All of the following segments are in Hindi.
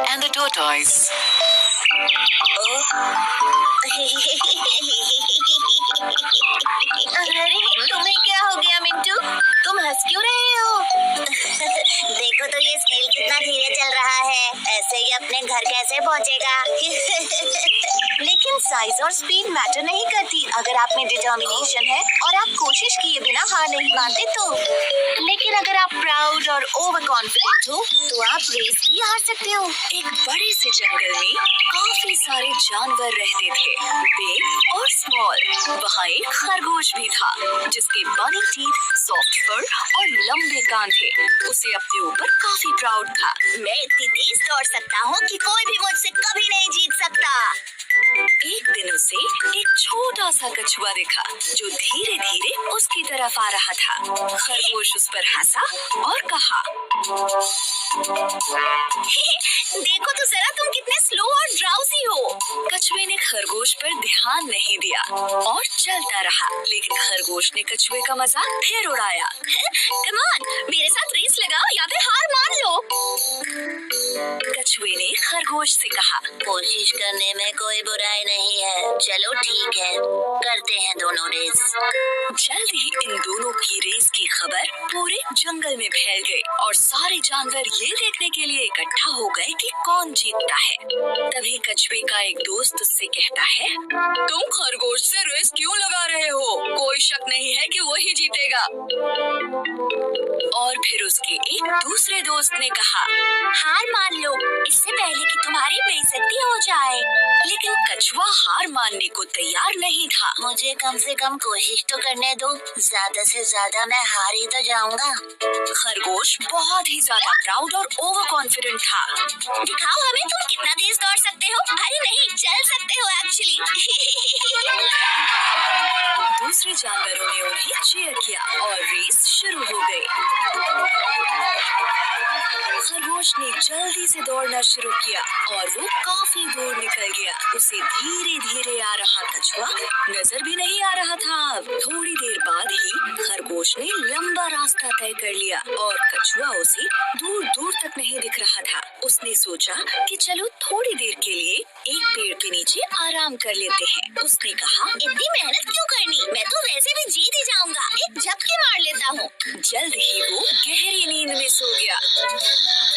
and the tortoise. अरे तुम्हें क्या हो गया मिंटू? तुम हंस क्यों रहे हो? देखो तो ये स्नेल कितना धीरे चल रहा है, ऐसे ही अपने घर कैसे पहुंचेगा? लेकिन साइज और स्पीड मैटर नहीं करती अगर आप में डिटर्मिनेशन है और आप कोशिश किए बिना हार नहीं मानते तो। लेकिन अगर आप प्राउड और ओवर कॉन्फिडेंट हो तो आप रेस भी हार सकते हो। एक बड़े से जंगल में काफी सारे जानवर रहते थे, बिग और स्मॉल। वहाँ एक खरगोश भी था जिसके बनी टीथ, सॉफ्ट फर और लंबे कान थे। उसे अपने ऊपर काफी प्राउड था। मैं इतनी तेज दौड़ सकता हूँ कि कोई भी मुझसे कभी नहीं जीत सकता। एक दिन उसे एक छोटा सा कछुआ देखा जो धीरे धीरे उसकी तरफ आ रहा था। खरगोश उस पर हंसा और कहा, देखो तो जरा तुम कितने स्लो और ड्राउजी हो। कछुए ने खरगोश पर ध्यान नहीं दिया और चलता रहा, लेकिन खरगोश ने कछुए का मजाक फिर उड़ाया। कम ऑन, मेरे साथ रेस लगाओ या फिर हार मान लो। कछुए ने खरगोश से कहा, कोशिश करने में कोई बुराई नहीं है। चलो ठीक है, करते हैं दोनों रेस। जल्द ही इन दोनों की रेस की खबर पूरे जंगल में फैल गई और सारे जानवर ये देखने के लिए इकट्ठा हो गए कि कौन जीतता है। तभी कछुए का एक दोस्त उससे कहता है, तुम खरगोश से रेस क्यों लगा रहे हो? कोई शक नहीं है कि वो ही जीतेगा। और फिर उसके एक दूसरे दोस्त ने कहा, हार मान लो, इससे पहले कि तुम्हारी बेइज्जती हो जाए। लेकिन कछुआ हार मानने को तैयार नहीं था। मुझे कम से कम कोशिश तो करने दो, ज्यादा से ज्यादा मैं हार ही तो जाऊंगा। खरगोश बहुत ही ज्यादा प्राउड और ओवर कॉन्फिडेंट था। दिखाओ हमें तुम कितना तेज दौड़ सकते हो। अरे नहीं, चल सकते हो एक्चुअली। दूसरे जानवरों ने उन्हें चीयर किया और रेस शुरू हो गई। खरगोश ने जल्दी से दौड़ना शुरू किया और वो काफी दूर निकल गया। उसे धीरे धीरे आ रहा कछुआ नजर भी नहीं आ रहा था। थोड़ी देर बाद ही खरगोश ने लंबा रास्ता तय कर लिया और कछुआ उसे दूर दूर तक नहीं दिख रहा था। उसने सोचा कि चलो थोड़ी देर के लिए एक पेड़ के नीचे आराम कर लेते हैं। उसने कहा, इतनी मेहनत क्यों करनी, मैं तो वैसे भी जीत ही जाऊंगा। एक झपकी मार लेता हूँ। जल्द ही वो गहरी नींद में सो गया।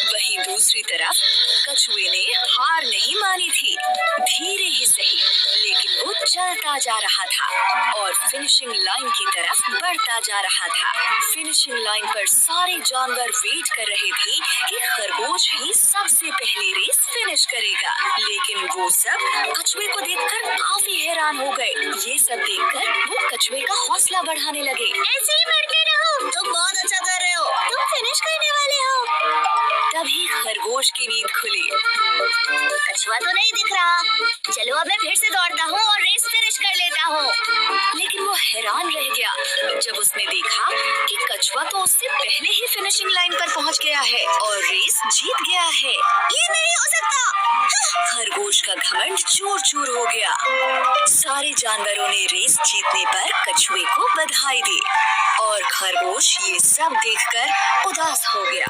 वहीं दूसरी तरफ कछुए ने हार नहीं मानी थी। धीरे ही सही, लेकिन वो चलता जा रहा था और फिनिशिंग लाइन की तरफ बढ़ता जा रहा था। फिनिशिंग लाइन पर सारे जानवर वेट कर रहे थे कि खरगोश ही सबसे पहले रेस फिनिश करेगा। लेकिन वो सब कछुए को देखकर काफी हैरान हो गए। ये सब देखकर वो कछुए का हौसला बढ़ाने लगे। ऐसे ही बढ़ते रहो, तुम बहुत अच्छा कर रहे हो, तुम फिनिश करने वाले हो। तभी खरगोश की नींद खुली। कछुआ तो नहीं दिख रहा, चलो अब मैं फिर से दौड़ता हूँ और रेस फिनिश कर लेता हूँ। लेकिन वो हैरान रह गया जब उसने देखा कि कछुआ तो उससे पहले ही फिनिशिंग लाइन पर पहुंच गया है और रेस जीत गया है। ये नहीं हो सकता। खरगोश का घमंड चूर चूर हो गया। सारे जानवरों ने रेस जीतने पर कछुए को बधाई दी और खरगोश ये सब देखकर उदास हो गया।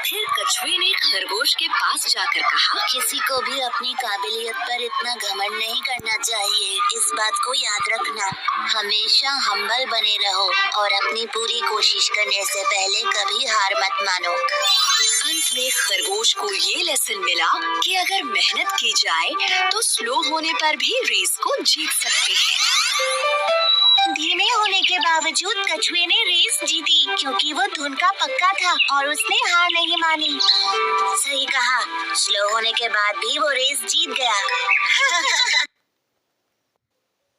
फिर कछुए ने खरगोश के पास जाकर कहा, किसी को भी अपनी काबिलियत पर इतना घमंड नहीं करना चाहिए। इस बात को याद रखना, हमेशा हम्बल बने रहो और अपनी पूरी कोशिश करने से पहले कभी हार मत मानो। अंत में खरगोश को ये लेसन मिला कि अगर मेहनत की जाए तो स्लो होने पर भी रेस को जीत सकते हैं। धीमे होने के बावजूद कछुए ने रेस जीती क्योंकि वो धुन का पक्का था और उसने हार नहीं मानी। सही कहा, स्लो होने के बाद भी वो रेस जीत गया।